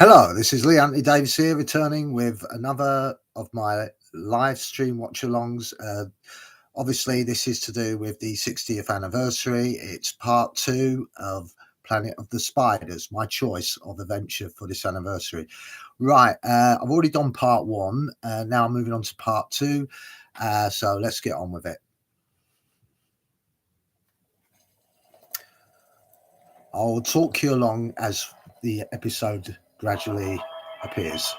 Hello, this is Lee Anthony Davis here, returning with another of my live stream watch-alongs. Obviously, this is to do with the 60th anniversary. It's part 2 of Planet of the Spiders, my choice of adventure for this anniversary. Right, I've already done part 1. Now I'm moving on to part 2. So let's get on with it. I'll talk you along as the episode gradually appears.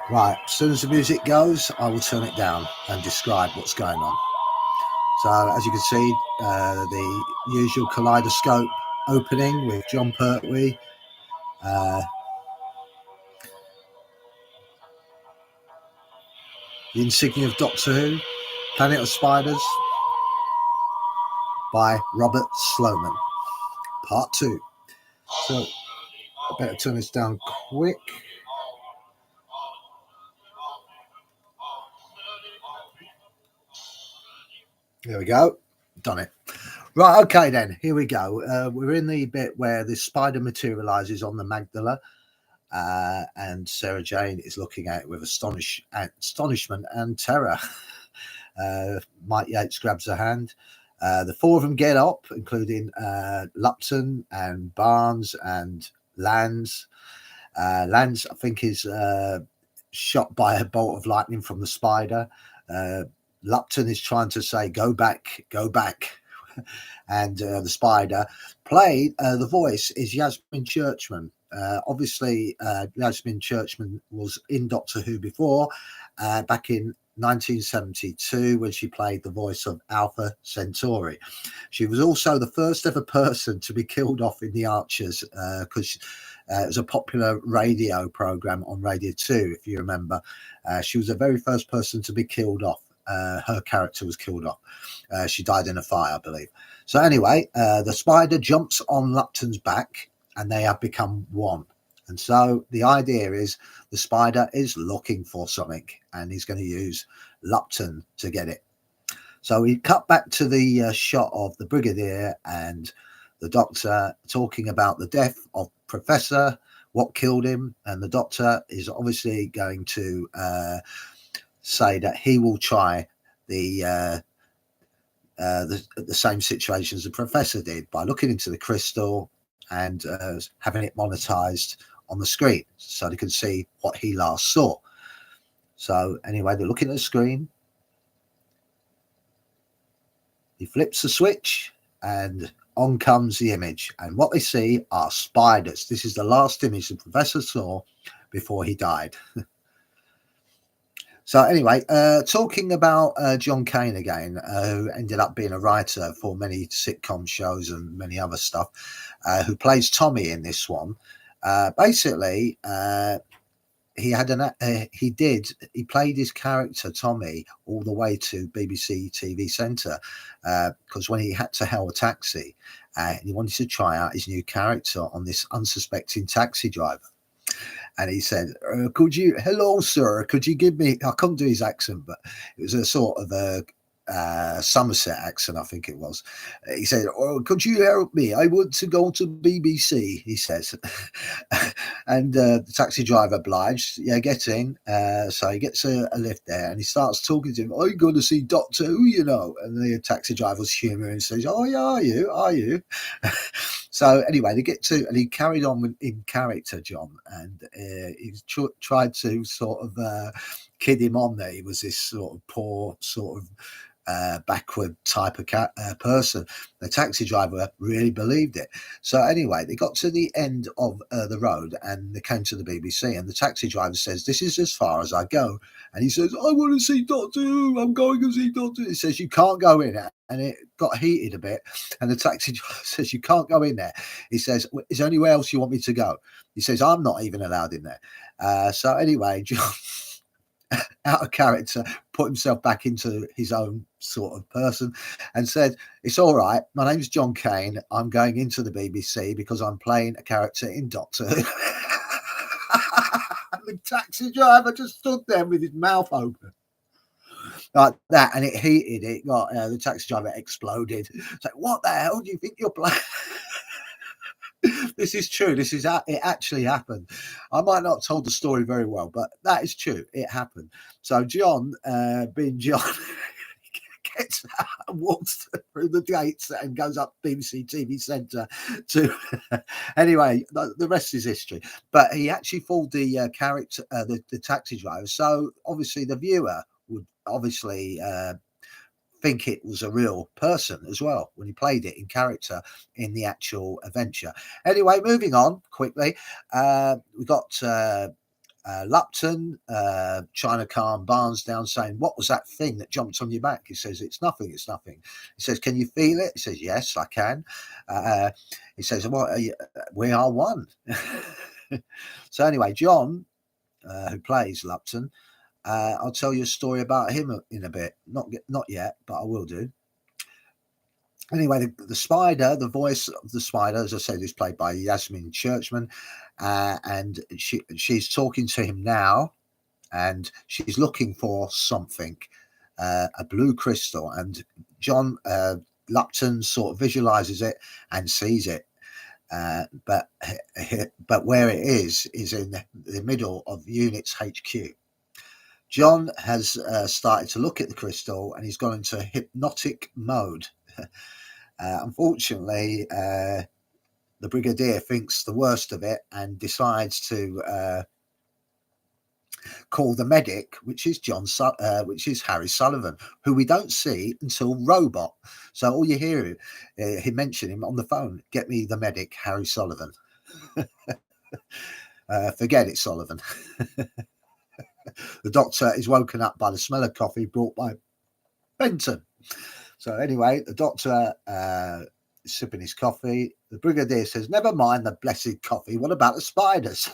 Right, as soon as the music goes, I will turn it down and describe what's going on. So, as you can see, the usual kaleidoscope opening with John Pertwee. The insignia of Doctor Who, Planet of Spiders, by Robert Sloman. Part 2. So, I better turn this down quick. There we go. Done it. Right, okay then, here we go. We're in the bit where the spider materializes on the Magdala, and Sarah Jane is looking at it with astonishment and terror. Mike Yates grabs her hand. The four of them get up, including Lupton and Barnes and Lands. Lands, I think, is shot by a bolt of lightning from the spider. Lupton is trying to say, go back, go back. And the spider played, the voice is Yasmin Churchman. Obviously, Yasmin Churchman was in Doctor Who before, back in 1972, when she played the voice of Alpha Centauri. She was also the first ever person to be killed off in The Archers, because it was a popular radio program on Radio 2, if you remember. She was the very first person to be killed off. Her character was killed off. She died in a fire, I believe. So anyway, the spider jumps on Lupton's back and they have become one. And so the idea is the spider is looking for something and he's going to use Lupton to get it. So we cut back to the shot of the Brigadier and the Doctor talking about the death of Professor, what killed him. And the Doctor is obviously going to say that he will try the same situation as the Professor did by looking into the crystal and having it monetized on the screen so they can see what he last saw. So anyway, they're looking at the screen. He flips the switch and on comes the image, and what they see are spiders. This is the last image the Professor saw before he died. So anyway, talking about John Cain again, who ended up being a writer for many sitcom shows and many other stuff, who plays Tommy in this one. Basically, he played his character Tommy all the way to BBC TV Centre, because when he had to hail a taxi, he wanted to try out his new character on this unsuspecting taxi driver. And he said, hello, sir, could you give me, I couldn't do his accent, but it was a sort of a Somerset accent, I think it was. He said, could you help me? I want to go to BBC, he says. And the taxi driver obliged, yeah, get in. So he gets a lift there and he starts talking to him. I'm going to see Doctor Who, you know. And the taxi driver's humouring and says, oh, yeah, are you? So anyway, they get to, and he carried on in character, John, and he tried to sort of kid him on that he was this sort of poor, sort of backward type of person. The taxi driver really believed it. So anyway, they got to the end of the road and they came to the BBC, and the taxi driver says, this is as far as I go. And he says, I want to see Doctor Who, I'm going to see Doctor Who. He says, you can't go in. And it got heated a bit, and the taxi driver says, you can't go in there. He says, is there anywhere else you want me to go? He says, I'm not even allowed in there. So anyway, John, out of character, put himself back into his own sort of person and said, it's all right, my name's John Cain, I'm going into the BBC because I'm playing a character in Doctor Who. And the taxi driver just stood there with his mouth open like that, and it heated. It got the taxi driver exploded. It's like, what the hell do you think you're playing? This is true. It actually happened. I might not have told the story very well, but that is true. It happened. So John, being John, gets out and walks through the gates and goes up BBC TV Centre to. Anyway, the rest is history. But he actually fooled the character, the taxi driver. So obviously the viewer would obviously think it was a real person as well when he played it in character in the actual adventure. Anyway, moving on quickly, we got Lupton trying to calm Barnes down, saying, "What was that thing that jumped on your back?" He says, "It's nothing, it's nothing." He says, "Can you feel it?" He says, "Yes, I can." He says, "Well, we are one." So anyway, John, who plays Lupton, I'll tell you a story about him in a bit. Not yet, but I will do. Anyway, the spider, the voice of the spider, as I said, is played by Yasmin Churchman, and she's talking to him now, and she's looking for something, a blue crystal, and John Lupton sort of visualizes it and sees it. But where it is in the middle of Unit's HQ. John has started to look at the crystal, and he's gone into hypnotic mode. Unfortunately, the Brigadier thinks the worst of it and decides to call the medic, which is which is Harry Sullivan, who we don't see until Robot. So all you hear he mention him on the phone. "Get me the medic, Harry Sullivan." Forget it, Sullivan. The doctor is woken up by the smell of coffee brought by Benton. So anyway, the doctor is sipping his coffee. The Brigadier says, "Never mind the blessed coffee. What about the spiders?"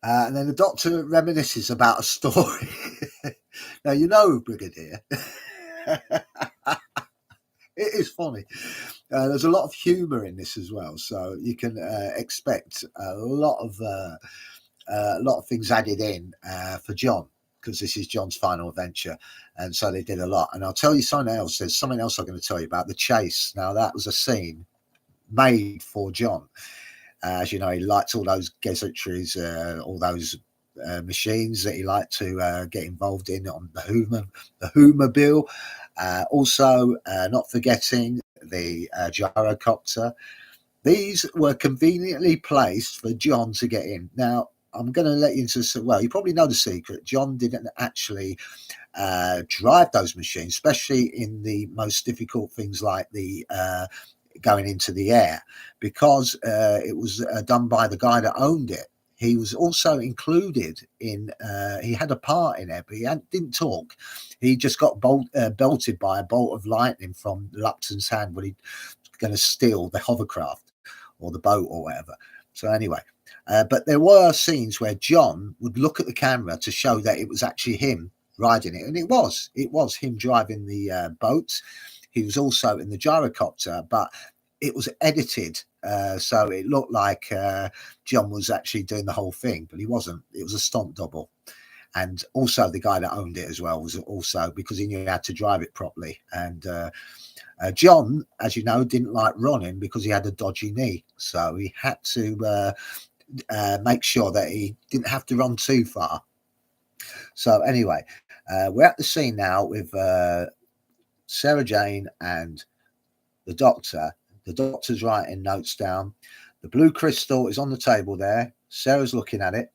And then the doctor reminisces about a story. Now, you know, Brigadier, it is funny. There's a lot of humour in this as well, so you can expect a lot of things added in for John, because this is John's final adventure, and so they did a lot. And I'll tell you something else. There's something else I'm going to tell you about the chase. Now, that was a scene made for John. As you know, he liked all those gadgetries, all those machines that he liked to get involved in on the Hoomobile. Also, not forgetting the gyrocopter. These were conveniently placed for John to get in. Now, I'm going to let you into, well, you probably know the secret. John didn't actually drive those machines, especially in the most difficult things like the going into the air, because it was done by the guy that owned it. He was also included in, he had a part in it, but he didn't talk. He just got belted by a bolt of lightning from Lupton's hand when he was going to steal the hovercraft or the boat or whatever. So anyway, but there were scenes where John would look at the camera to show that it was actually him riding it. And it was him driving the boat. He was also in the gyrocopter, but it was edited, so it looked like John was actually doing the whole thing, but he wasn't. It was a stunt double. And also the guy that owned it as well was also, because he knew how to drive it properly. And John, as you know, didn't like running because he had a dodgy knee. So he had to make sure that he didn't have to run too far. So anyway, we're at the scene now with Sarah Jane and the doctor. The doctor's writing notes down. The blue crystal is on the table there. Sarah's looking at it.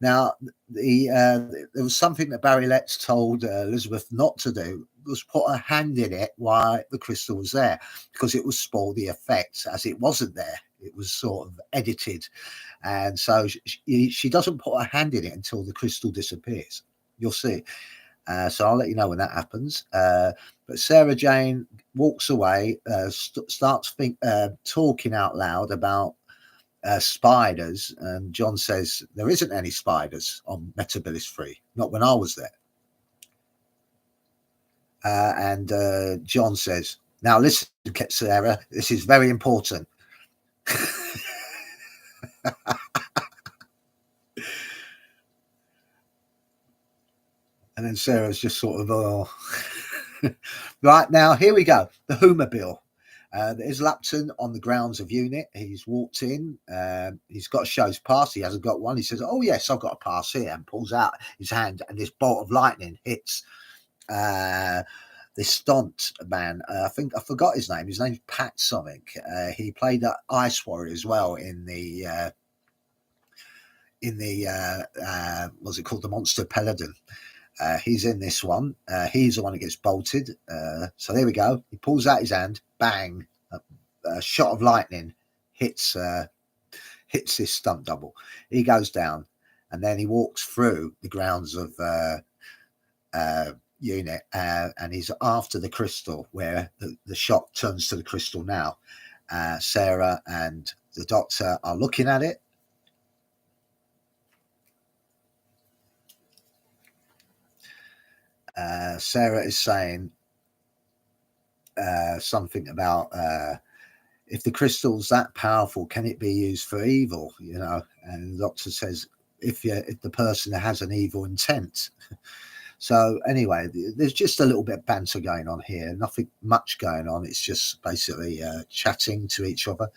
Now, there was something that Barry Letts told Elizabeth not to do, was put her hand in it while the crystal was there, because it would spoil the effect, as it wasn't there. It was sort of edited. And so she doesn't put her hand in it until the crystal disappears. You'll see. So I'll let you know when that happens. But Sarah Jane walks away, starts talking out loud about spiders, and John says there isn't any spiders on Metabilis 3, not when I was there. And John says, "Now listen, Sarah, this is very important." And then Sarah's just sort of, oh. Right, now, here we go. The Hoomobile. There's Lupton on the grounds of unit. He's walked in. He's got to show his pass. He hasn't got one. He says, "Oh yes, I've got a pass here," and pulls out his hand, and this bolt of lightning hits this stunt man. I think I forgot his name. His name's Pat something. He played Ice Warrior as well in the what's it called, the Monster Paladin. He's in this one. He's the one that gets bolted. So there we go. He pulls out his hand. Bang! A shot of lightning hits this stunt double. He goes down, and then he walks through the grounds of unit, and he's after the crystal, where the shot turns to the crystal now. Sarah and the Doctor are looking at it. Sarah is saying something about if the crystal's that powerful, can it be used for evil? You know, and the Doctor says if the person has an evil intent. So anyway, there's just a little bit of banter going on here. Nothing much going on. It's just basically chatting to each other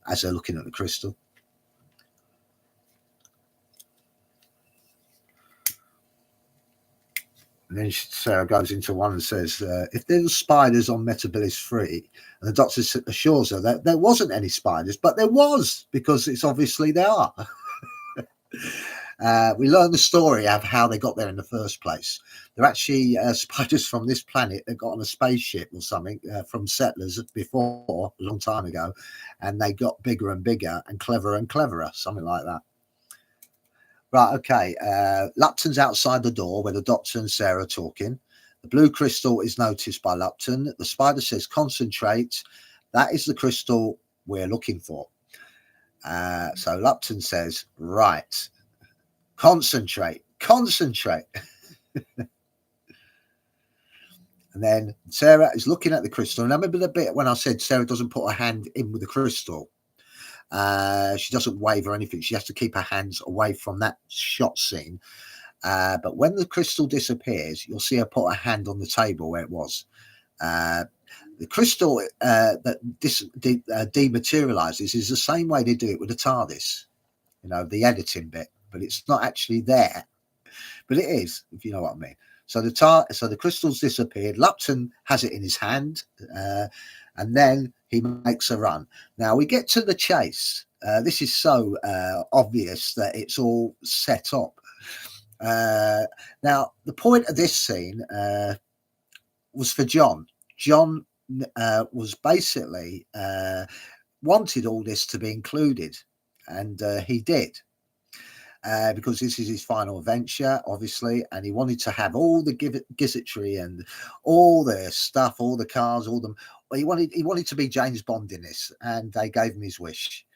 as they're looking at the crystal. And then Sarah goes into one and says, if there were spiders on Metabilis 3, and the Doctor assures her that there wasn't any spiders, but there was, because it's obviously there are. We learn the story of how they got there in the first place. They're actually spiders from this planet that got on a spaceship or something from settlers before, a long time ago, and they got bigger and bigger and cleverer, something like that. Right, okay. Lupton's outside the door where the Doctor and Sarah are talking. The blue crystal is noticed by Lupton. The spider says, "Concentrate. That is the crystal we're looking for." So Lupton says, "Right. Concentrate. And then Sarah is looking at the crystal. And I remember the bit when I said Sarah doesn't put her hand in with the crystal. She doesn't wave or anything. She has to keep her hands away from that shot scene. But when the crystal disappears, you'll see her put her hand on the table where it was. The crystal that dematerializes is the same way they do it with the TARDIS, you know, the editing bit, but it's not actually there. But it is, if you know what I mean. So the crystal's disappeared. Lupton has it in his hand, and then he makes a run. Now we get to the chase. This is so obvious that it's all set up. Now the point of this scene was for John. John was basically wanted all this to be included, and he did. Because this is his final adventure, obviously, and he wanted to have all the gizzardry and all the stuff, all the cars, all them. He wanted to be James Bond in this, and they gave him his wish.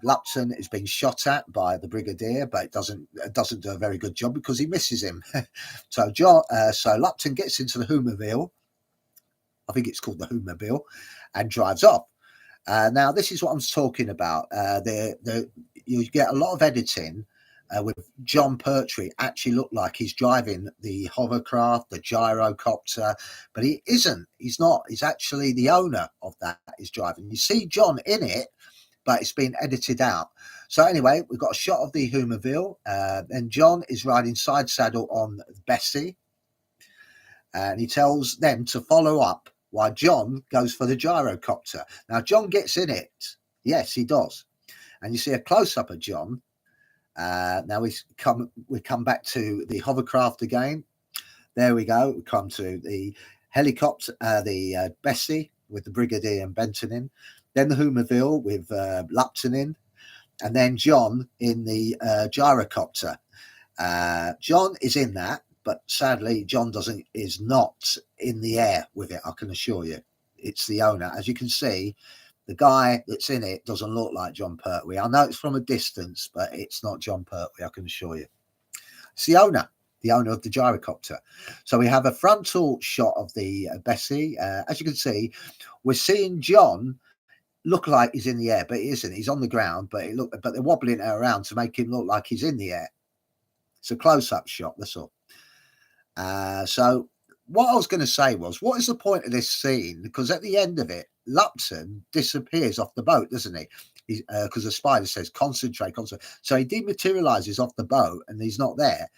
Lupton is being shot at by the Brigadier, but it doesn't do a very good job because he misses him. So Lupton gets into the Whomobile. I think it's called the Whomobile, and drives off. Now this is what I'm talking about. You get a lot of editing with John Pertwee actually look like he's driving the hovercraft, the gyrocopter, but he isn't. He's not. He's actually the owner of that is driving. You see John in it, but it's been edited out. So anyway, we've got a shot of the Whomobile, and John is riding side saddle on Bessie, and he tells them to follow up while John goes for the gyrocopter. Now John gets in it. Yes, he does. And you see a close-up of John. Now we come back to the hovercraft again. There we go. We come to the helicopter, the Bessie with the Brigadier and Benton in. Then the Whomobile with Lupton in. And then John in the gyrocopter. John is in that, but sadly John is not in the air with it, I can assure you. It's the owner. As you can see, the guy that's in it doesn't look like John Pertwee. I know it's from a distance, but it's not John Pertwee, I can assure you. It's the owner of the gyrocopter. So we have a frontal shot of the Bessie. As you can see, we're seeing John look like he's in the air, but he isn't. He's on the ground, but they're wobbling it around to make him look like he's in the air. It's a close-up shot, that's all. So what I was going to say was, what is the point of this scene? Because at the end of it, Lupton disappears off the boat, doesn't he? Because the spider says, concentrate, concentrate. So he dematerializes off the boat and he's not there.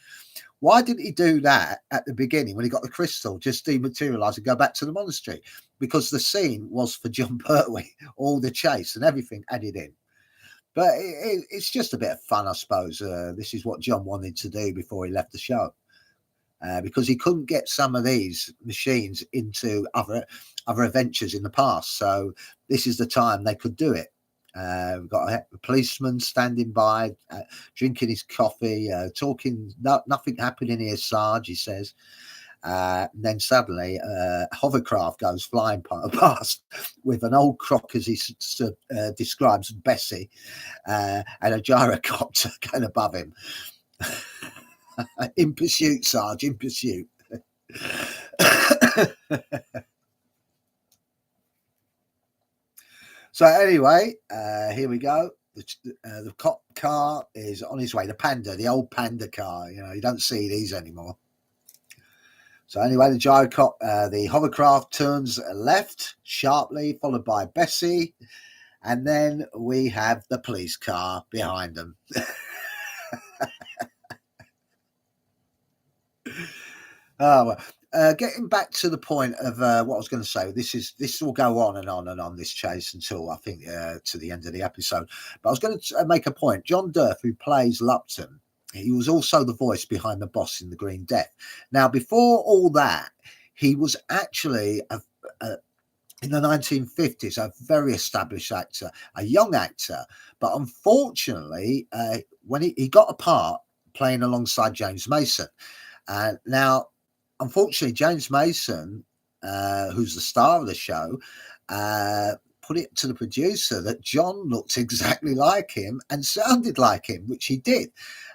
Why didn't he do that at the beginning when he got the crystal? Just dematerialize and go back to the monastery? Because the scene was for John Pertwee, all the chase and everything added in. But it's just a bit of fun, I suppose. This is what John wanted to do before he left the show. Because he couldn't get some of these machines into other adventures in the past. So this is the time they could do it. We've got a policeman standing by, drinking his coffee, talking, nothing happening here, Sarge, he says. Then suddenly a hovercraft goes flying past with an old croc, as he describes Bessie, and a gyrocopter going above him. In pursuit, Sarge, in pursuit. So anyway, here we go. The cop car is on his way. The Panda, the old Panda car. You know, you don't see these anymore. So anyway, the hovercraft turns left sharply, followed by Bessie, and then we have the police car behind them. Oh, getting back to the point of what I was going to say, this will go on and on and on, this chase, until I think to the end of the episode. But I was going to make a point. John Durf, who plays Lupton, he was also the voice behind the boss in The Green Death. Now, before all that, he was actually in the 1950s a very established actor, a young actor. But unfortunately, when he got a part playing alongside James Mason. Now, unfortunately, James Mason, who's the star of the show, put it to the producer that John looked exactly like him and sounded like him, which he did.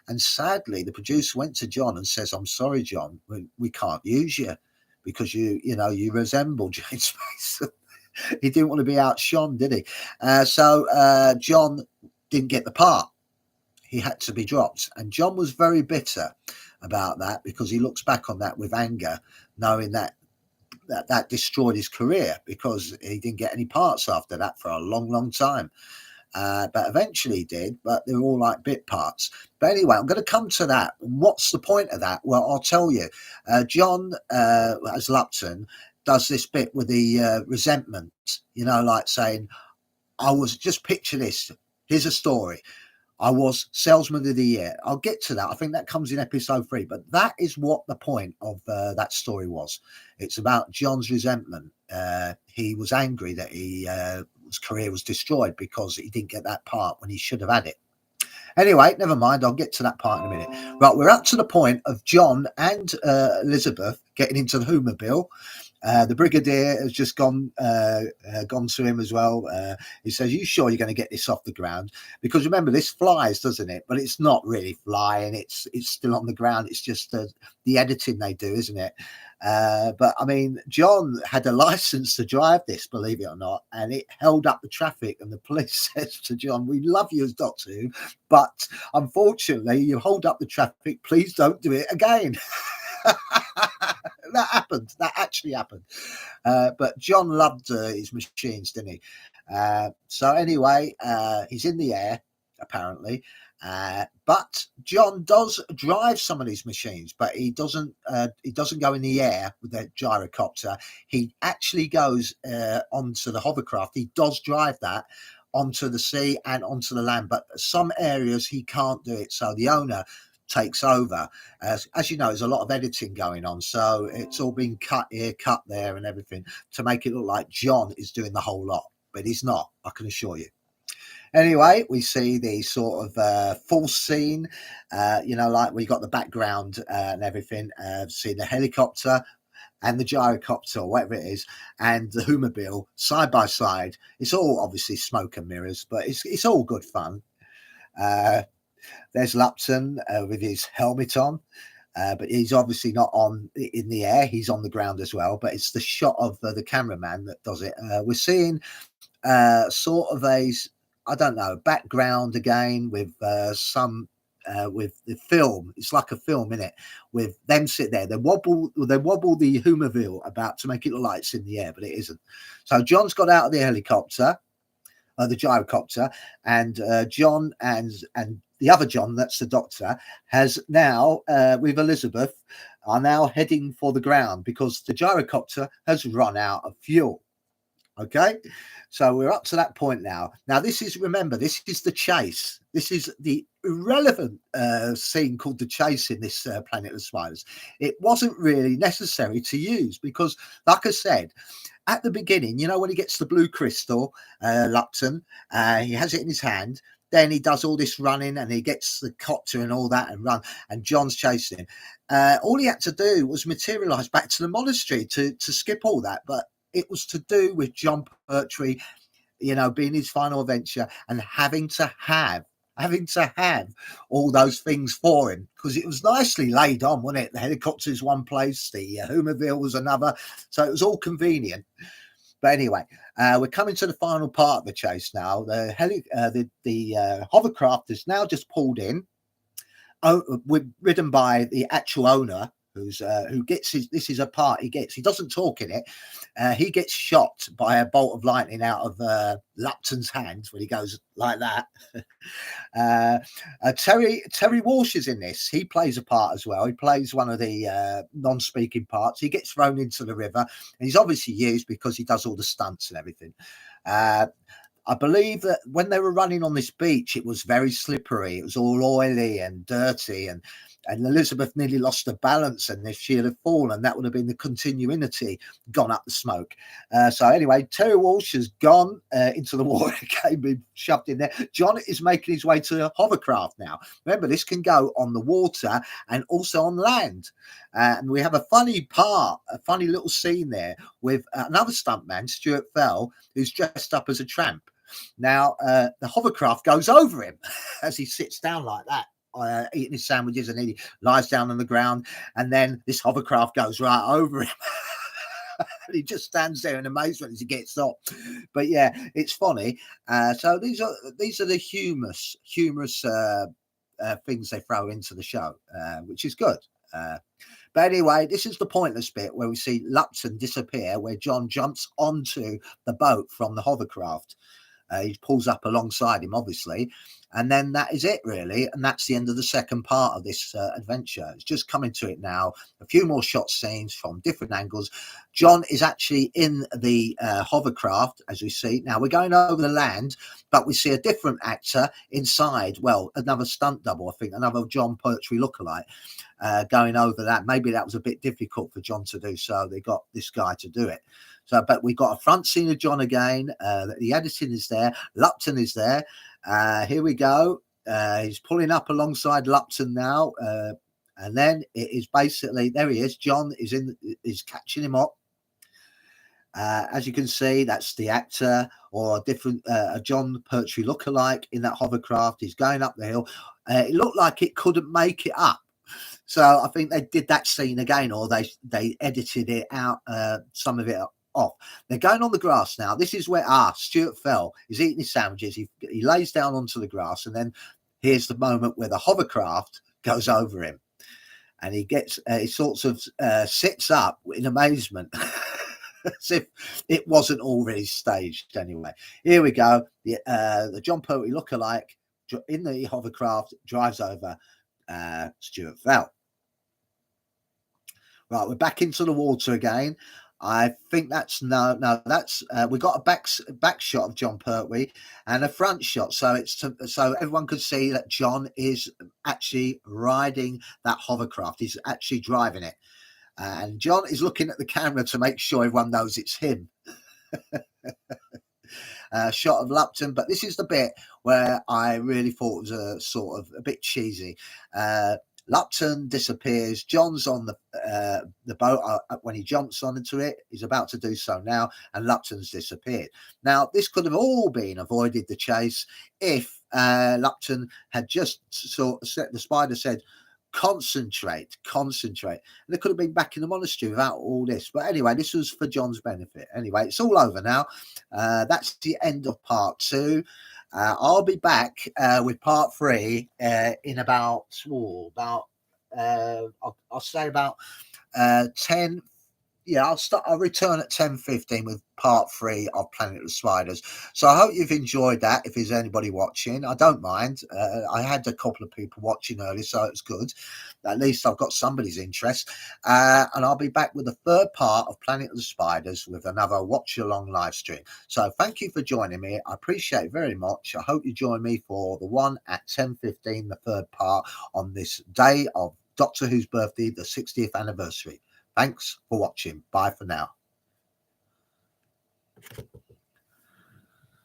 And sadly, the producer went to John and says, "I'm sorry, John, we can't use you because you resemble James Mason." He didn't want to be outshone, did he? So John didn't get the part. He had to be dropped. And John was very bitter about that, because he looks back on that with anger, knowing that destroyed his career, because he didn't get any parts after that for a long, long time. But eventually he did, but they were all like bit parts. But anyway, I'm going to come to that. What's the point of that? Well, I'll tell you. John, as Lupton, does this bit with the resentment, like saying, just picture this. Here's a story. I was Salesman of the Year. I'll get to that. I think that comes in episode 3. But that is what the point of that story was. It's about John's resentment. He was angry that his career was destroyed because he didn't get that part when he should have had it. Anyway, never mind. I'll get to that part in a minute. Right, we're up to the point of John and Elizabeth getting into the Whomobile. The Brigadier has just gone to him as well. He says, "You sure you're going to get this off the ground?" Because remember, this flies, doesn't it? But it's not really flying. It's still on the ground. It's just the editing they do, isn't it? But I mean, John had a license to drive this, believe it or not, and it held up the traffic. And the police says to John, "We love you as Doctor Who, but unfortunately, you hold up the traffic. Please don't do it again." That happened. That actually happened. But John loved his machines, didn't he? So anyway, he's in the air, apparently. But John does drive some of these machines, but he doesn't go in the air with the gyrocopter. He actually goes onto the hovercraft. He does drive that onto the sea and onto the land, but some areas he can't do it. So the owner takes over. As you know, there's a lot of editing going on, so it's all been cut here, cut there, and everything to make it look like John is doing the whole lot, but he's not, I can assure you. Anyway, we see the sort of false scene, like we got the background and everything, see the helicopter and the gyrocopter, or whatever it is, and the Whomobile side by side. It's all obviously smoke and mirrors, but it's all good fun. There's Lupton with his helmet on, but he's obviously not in the air. He's on the ground as well, but it's the shot of the cameraman that does it. We're seeing sort of I don't know, background again with some with the film. It's like a film, in it, with them sit there. They wobble the Hummerville about to make it look like it's in the air, but it isn't. So John's got out of the helicopter, the gyrocopter, and John and the other John, that's the doctor, has now with Elizabeth are now heading for the ground because the gyrocopter has run out of fuel. Okay, so we're up to that point now. Now this is, remember, this is the chase. This is the irrelevant scene called the chase in this Planet of Spiders. It wasn't really necessary to use because, like I said, at the beginning, you know, when he gets the blue crystal, Lupton, he has it in his hand. Then he does all this running and he gets the copter and all that and run, and John's chasing him. All he had to do was materialize back to the monastery to skip all that. But it was to do with John Pertwee, you know, being his final adventure and having to have all those things for him, because it was nicely laid on, wasn't it? The helicopter's one place, the Hummerville was another, so it was all convenient. But anyway, we're coming to the final part of the chase now. The hovercraft is now just pulled in. We're ridden by the actual owner, who gets his. This is a part he gets. He doesn't talk in it. He gets shot by a bolt of lightning out of Lupton's hands when he goes like that. Terry Walsh is in this. He plays a part as well. He plays one of the non-speaking parts. He gets thrown into the river, and he's obviously used because he does all the stunts and everything. I believe that when they were running on this beach, it was very slippery. It was all oily and dirty, and Elizabeth nearly lost her balance. And if she had fallen, that would have been the continuity gone up the smoke. So anyway, Terry Walsh has gone into the water, been shoved in there. John is making his way to a hovercraft now. Remember, this can go on the water and also on land. And we have a funny little scene there with another stuntman, Stuart Fell, who's dressed up as a tramp. Now, the hovercraft goes over him as he sits down like that, eating his sandwiches, and he lies down on the ground, and then this hovercraft goes right over him. And he just stands there in amazement as he gets up. But yeah, it's funny. So these are the humorous things they throw into the show, which is good. But anyway, this is the pointless bit where we see Lupton disappear, where John jumps onto the boat from the hovercraft. He pulls up alongside him, obviously, and then that is it, really. And that's the end of the second part of this adventure. It's just coming to it now. A few more shot scenes from different angles. John is actually in the hovercraft, as we see. Now, we're going over the land, but we see a different actor inside. Well, another stunt double, I think, another John Pertwee lookalike going over that. Maybe that was a bit difficult for John to do, so they got this guy to do it. So, but we got a front scene of John again. The editing is there. Lupton is there. Here we go. He's pulling up alongside Lupton now, and then it is basically, there he is. John is catching him up. As you can see, that's the actor, or a different John Pertwee lookalike in that hovercraft. He's going up the hill. It looked like it couldn't make it up. So I think they did that scene again, or they edited it out, some of it off. They're going on the grass now. This is where Stuart Fell is eating his sandwiches. He lays down onto the grass, and then here's the moment where the hovercraft goes over him, and he sort of sits up in amazement. As if it wasn't already staged. Anyway, here we go. The John Pertwee lookalike in the hovercraft drives over Stuart Fell. Right, we're back into the water again. I think that's that's we got a back shot of John Pertwee and a front shot, so so everyone could see that John is actually riding that hovercraft. He's actually driving it, and John is looking at the camera to make sure everyone knows it's him. Shot of Lupton, but this is the bit where I really thought was a sort of a bit cheesy. Lupton disappears. John's on the boat when he jumps onto it. He's about to do so now, and Lupton's disappeared. Now, this could have all been avoided, the chase, if Lupton had just the spider said, concentrate. And they could have been back in the monastery without all this. But anyway, this was for John's benefit. Anyway, it's all over now. That's the end of part 2. I'll be back with part three in I'll say about 10. Yeah, I'll return at 10:15 with part three of Planet of the Spiders. So I hope you've enjoyed that. If there's anybody watching, I don't mind. I had a couple of people watching earlier, so it's good. At least I've got somebody's interest. And I'll be back with the third part of Planet of the Spiders with another watch along live stream. So thank you for joining me. I appreciate it very much. I hope you join me for the one at 10:15, the third part on this day of Doctor Who's birthday, the 60th anniversary. Thanks for watching. Bye for now.